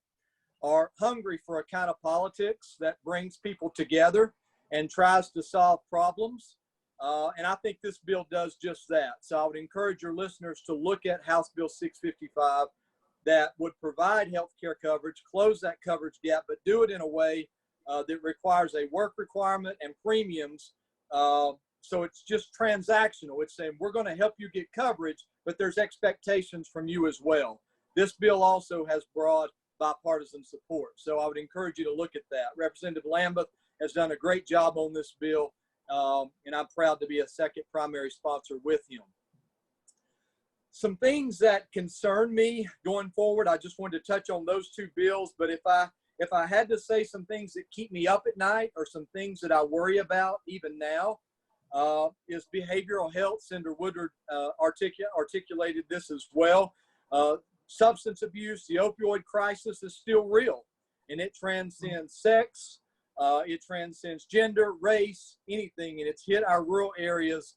are hungry for a kind of politics that brings people together and tries to solve problems. And I think this bill does just that. So I would encourage your listeners to look at House Bill 655 that would provide health care coverage, close that coverage gap, but do it in a way that requires a work requirement and premiums. So it's just transactional. It's saying we're going to help you get coverage, but there's expectations from you as well. This bill also has broad bipartisan support. So I would encourage you to look at that. Representative Lambeth has done a great job on this bill, and I'm proud to be a second primary sponsor with him. Some things that concern me going forward, I just wanted to touch on those two bills, but if I had to say some things that keep me up at night or some things that I worry about even now, is behavioral health. Senator Woodard articulated this as well. Substance abuse, the opioid crisis is still real, and it transcends sex, it transcends gender, race, anything, and it's hit our rural areas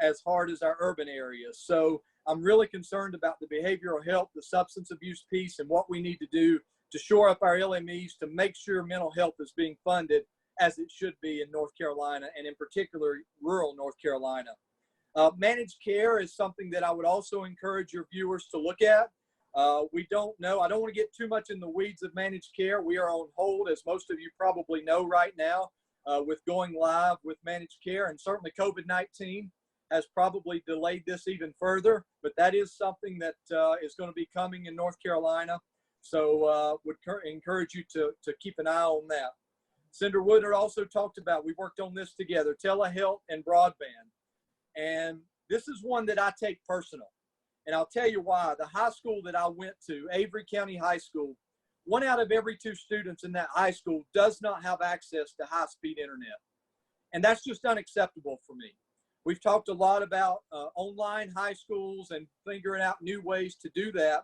as hard as our urban areas. So I'm really concerned about the behavioral health, the substance abuse piece, and what we need to do to shore up our LMEs to make sure mental health is being funded as it should be in North Carolina, and in particular, rural North Carolina. Managed care is something that I would also encourage your viewers to look at. We don't know. I don't want to get too much in the weeds of managed care. We are on hold, as most of you probably know right now, with going live with managed care, and certainly COVID-19 has probably delayed this even further, but that is something that is going to be coming in North Carolina. So would encourage you to keep an eye on that. Senator Woodard also talked about, we worked on this together, telehealth and broadband. And this is one that I take personal. And I'll tell you why. The high school that I went to, Avery County High School, 1 out of every 2 students in that high school does not have access to high-speed internet. And that's just unacceptable for me. We've talked a lot about online high schools and figuring out new ways to do that.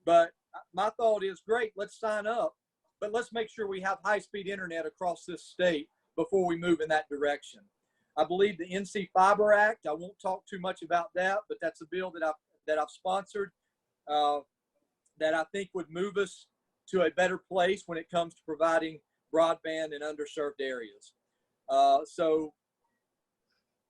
But my thought is, great, let's sign up. But let's make sure we have high-speed internet across this state before we move in that direction. I believe the NC Fiber Act, I won't talk too much about that, but that's a bill that I've sponsored that I think would move us to a better place when it comes to providing broadband in underserved areas. So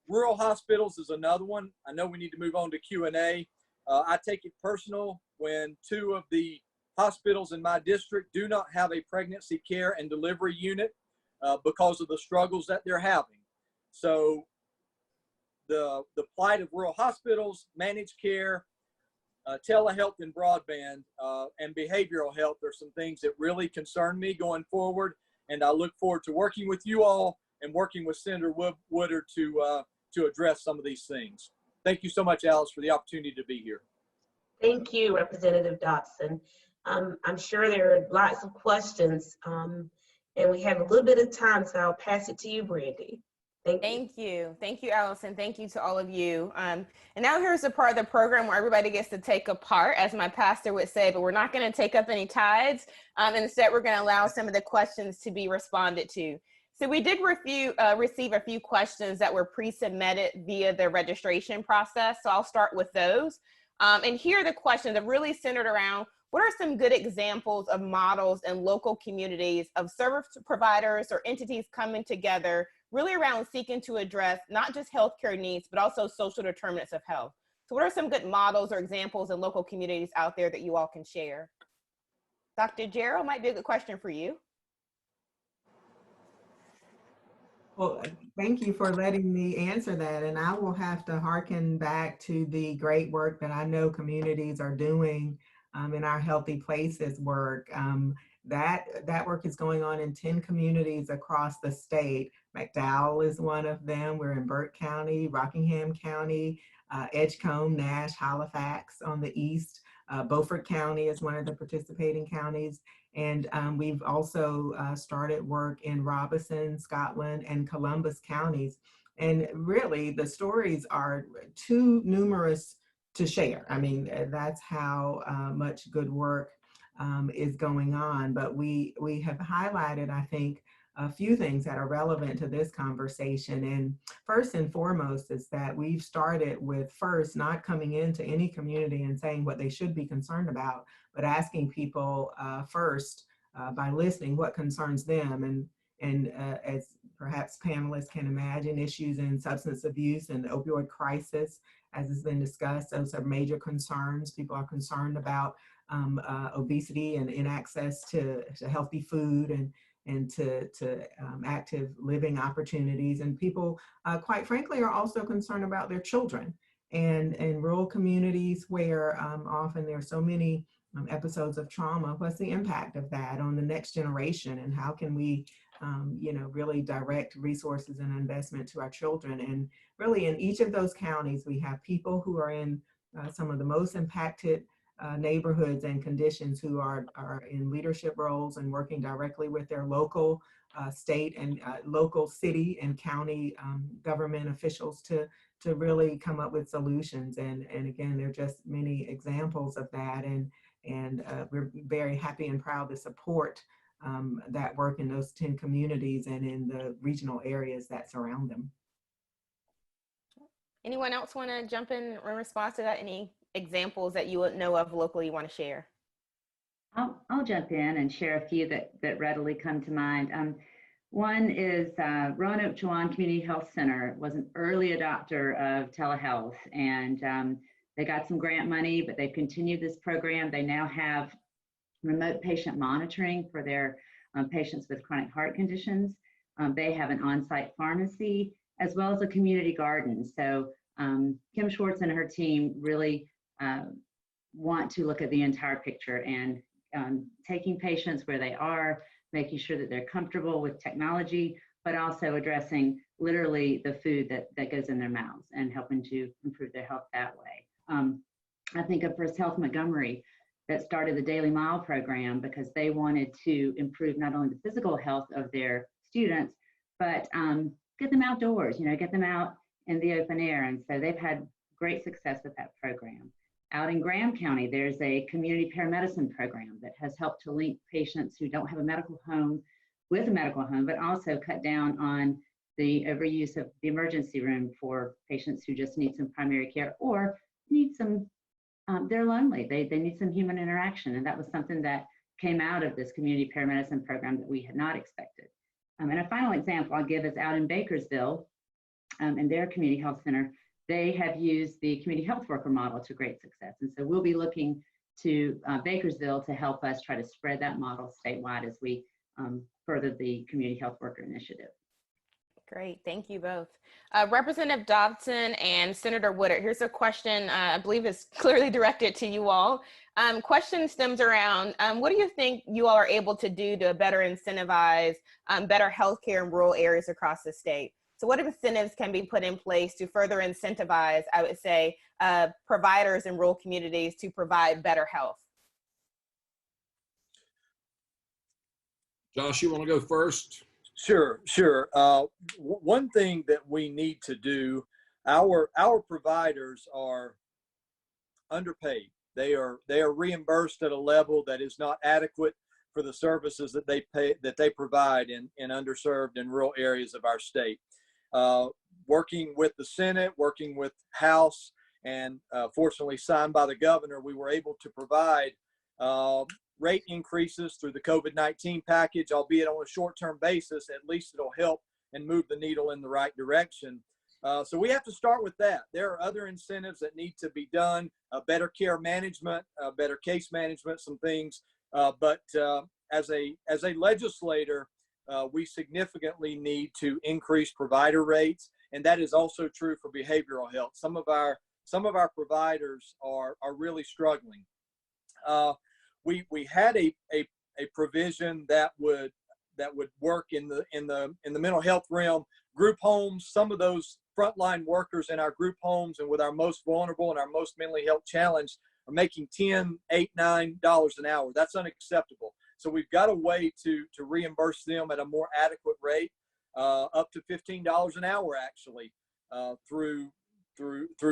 rural hospitals is another one. I know we need to move on to Q&A. I take it personal when 2 of the hospitals in my district do not have a pregnancy care and delivery unit because of the struggles that they're having. So the plight of rural hospitals, managed care, telehealth and broadband, and behavioral health are some things that really concern me going forward. And I look forward to working with you all and working with Senator Woodard to address some of these things. Thank you so much, Alice, for the opportunity to be here. Thank you, Representative Dotson. I'm sure there are lots of questions, and we have a little bit of time, so I'll pass it to you, Brandy. Thank you. Thank you, Allison. Thank you to all of you. And now here's the part of the program where everybody gets to take a part, as my pastor would say, but we're not going to take up any tithes. Instead, we're going to allow some of the questions to be responded to. So we did receive a few questions that were pre-submitted via the registration process. So I'll start with those. And here are the questions that really centered around, what are some good examples of models in local communities of service providers or entities coming together really around seeking to address not just healthcare needs, but also social determinants of health? So what are some good models or examples in local communities out there that you all can share? Dr. Gerald, might be a good question for you. Well, thank you for letting me answer that. And I will have to hearken back to the great work that I know communities are doing in our Healthy Places work. That work is going on in 10 communities across the state. McDowell is one of them. We're in Burke County, Rockingham County, Edgecombe, Nash, Halifax on the east. Beaufort County is one of the participating counties. And we've also started work in Robeson, Scotland, and Columbus counties. And really, the stories are too numerous to share. I mean, that's how much good work is going on. But we have highlighted, I think, a few things that are relevant to this conversation. And first and foremost is that we've started with first not coming into any community and saying what they should be concerned about, but asking people first by listening what concerns them. And as perhaps panelists can imagine, issues in substance abuse and the opioid crisis, as has been discussed, those are major concerns. People are concerned about obesity and inaccess to healthy food and to active living opportunities. And people, quite frankly, are also concerned about their children. And in rural communities where often there are so many episodes of trauma, what's the impact of that on the next generation? And how can we, really direct resources and investment to our children? And really in each of those counties, we have people who are in some of the most impacted neighborhoods and conditions who are in leadership roles and working directly with their local, state and local city and county government officials to really come up with solutions. And again, there are just many examples of that. And we're very happy and proud to support that work in those 10 communities and in the regional areas that surround them. Anyone else want to jump in response to that? Any examples that you would know of locally you want to share? I'll jump in and share a few that readily come to mind. One is Roanoke Chowan Community Health Center was an early adopter of telehealth, and they got some grant money, but they've continued this program. They now have remote patient monitoring for their patients with chronic heart conditions. They have an on-site pharmacy as well as a community garden. So Kim Schwartz and her team really want to look at the entire picture and taking patients where they are, making sure that they're comfortable with technology, but also addressing literally the food that goes in their mouths and helping to improve their health that way. I think of First Health Montgomery that started the Daily Mile program because they wanted to improve not only the physical health of their students, but get them outdoors, get them out in the open air. And so they've had great success with that program. Out in Graham County, there's a community paramedicine program that has helped to link patients who don't have a medical home with a medical home, but also cut down on the overuse of the emergency room for patients who just need some primary care or need some, they're lonely, they need some human interaction. And that was something that came out of this community paramedicine program that we had not expected. And a final example I'll give is out in Bakersville, in their community health center. They have used the community health worker model to great success. And so we'll be looking to Bakersville to help us try to spread that model statewide as we further the community health worker initiative. Great, thank you both. Representative Dobson and Senator Woodard, here's a question I believe is clearly directed to you all. Question stems around, what do you think you all are able to do to better incentivize better healthcare in rural areas across the state? So what incentives can be put in place to further incentivize, I would say, providers in rural communities to provide better health? Josh, you want to go first? Sure. One thing that we need to do, our providers are underpaid. They are reimbursed at a level that is not adequate for the services that they provide in underserved and rural areas of our state. Working with the Senate, working with House, and fortunately signed by the governor, we were able to provide rate increases through the COVID-19 package, albeit on a short-term basis. At least it'll help and move the needle in the right direction. So we have to start with that. There are other incentives that need to be done, better care management, better case management, some things But as a legislator, we significantly need to increase provider rates, and that is also true for behavioral health. Some of our providers are really struggling. We had a provision that would work in the mental health realm. Group homes, some of those frontline workers in our group homes and with our most vulnerable and our most mentally health challenged are making $10, $8, $9 an hour. That's unacceptable. So we've got a way to reimburse them at a more adequate rate, up to $15 an hour actually, through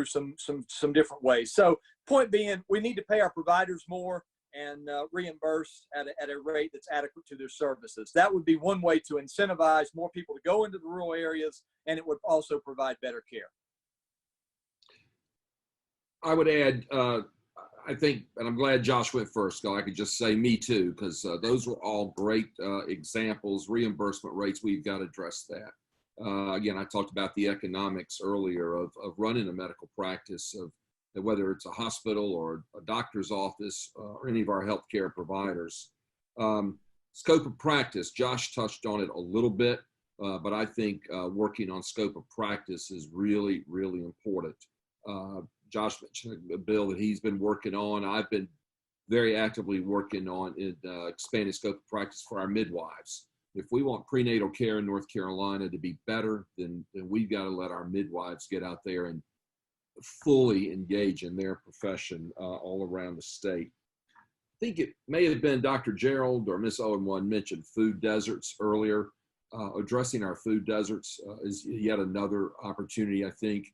some different ways. So point being, we need to pay our providers more and reimburse at a rate that's adequate to their services. That would be one way to incentivize more people to go into the rural areas, and it would also provide better care. I would add, I think, and I'm glad Josh went first, so I could just say me too, because those were all great examples. Reimbursement rates, we've got to address that. Again, I talked about the economics earlier of running a medical practice, of whether it's a hospital or a doctor's office or any of our healthcare providers. Scope of practice, Josh touched on it a little bit, but I think working on scope of practice is really, really important. Josh mentioned a bill that he's been working on. I've been very actively working on expanding scope of practice for our midwives. If we want prenatal care in North Carolina to be better, then we've got to let our midwives get out there and fully engage in their profession all around the state. I think it may have been Dr. Gerald or Ms. Owen mentioned food deserts earlier. Addressing our food deserts is yet another opportunity, I think.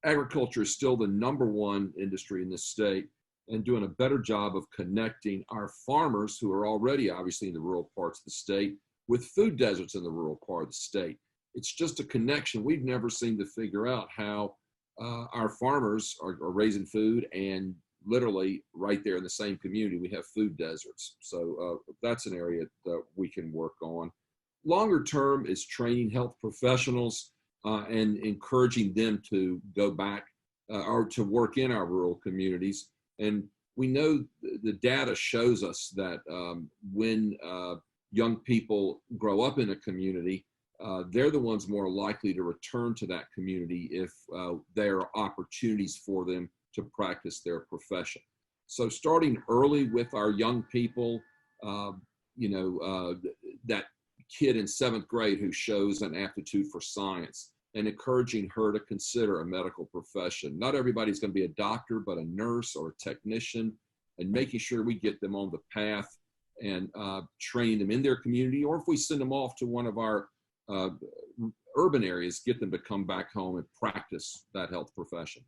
Agriculture is still the #1 industry in this state, and doing a better job of connecting our farmers, who are already obviously in the rural parts of the state, with food deserts in the rural part of the state. It's just a connection. We've never seemed to figure out how our farmers are raising food, and literally right there in the same community, we have food deserts. So that's an area that we can work on. Longer term is training health professionals and encouraging them to go back or to work in our rural communities. And we know the data shows us that when young people grow up in a community, they're the ones more likely to return to that community if there are opportunities for them to practice their profession. So starting early with our young people, that kid in 7th grade who shows an aptitude for science, and encouraging her to consider a medical profession. Not everybody's going to be a doctor, but a nurse or a technician, and making sure we get them on the path and train them in their community, or if we send them off to one of our urban areas, get them to come back home and practice that health profession.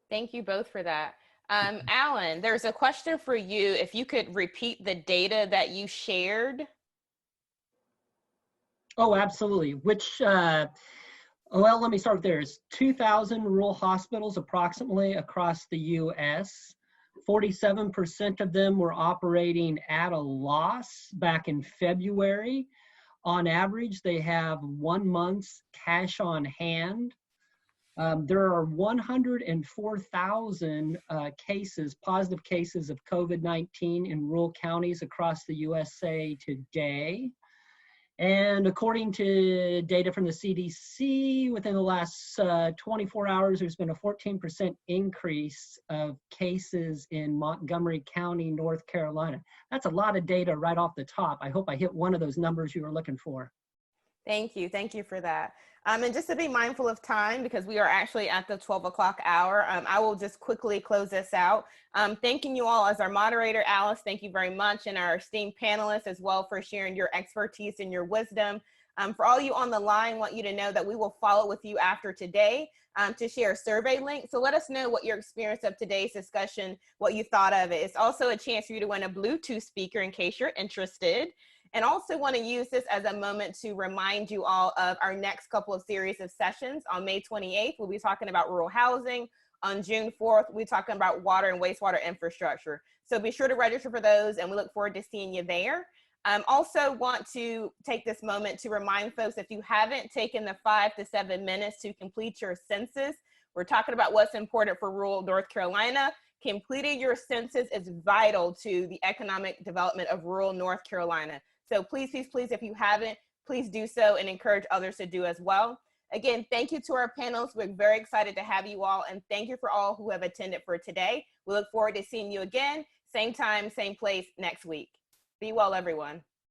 Thank you both for that. Alan, there's a question for you. If you could repeat the data that you shared. Oh, absolutely. Well, let me start there. There's 2,000 rural hospitals approximately across the U.S. 47% of them were operating at a loss back in February. On average, they have 1 month's cash on hand. There are 104,000 positive cases of COVID-19 in rural counties across the USA today. And according to data from the CDC, within the last 24 hours, there's been a 14% increase of cases in Montgomery County, North Carolina. That's a lot of data right off the top. I hope I hit one of those numbers you were looking for. Thank you. Thank you for that. And just to be mindful of time, because we are actually at the 12 o'clock hour, I will just quickly close this out. Thanking you all as our moderator, Alice, thank you very much, and our esteemed panelists as well for sharing your expertise and your wisdom. For all you on the line, want you to know that we will follow with you after today to share a survey link. So let us know what your experience of today's discussion, what you thought of it. It's also a chance for you to win a Bluetooth speaker in case you're interested. And also want to use this as a moment to remind you all of our next couple of series of sessions. On May 28th, we'll be talking about rural housing. On June 4th, we'll be talking about water and wastewater infrastructure. So be sure to register for those, and we look forward to seeing you there. Also want to take this moment to remind folks, if you haven't taken the 5 to 7 minutes to complete your census, we're talking about what's important for rural North Carolina. Completing your census is vital to the economic development of rural North Carolina. So please, please, please, if you haven't, please do so and encourage others to do as well. Again, thank you to our panelists. We're very excited to have you all, and thank you for all who have attended for today. We look forward to seeing you again, same time, same place next week. Be well, everyone.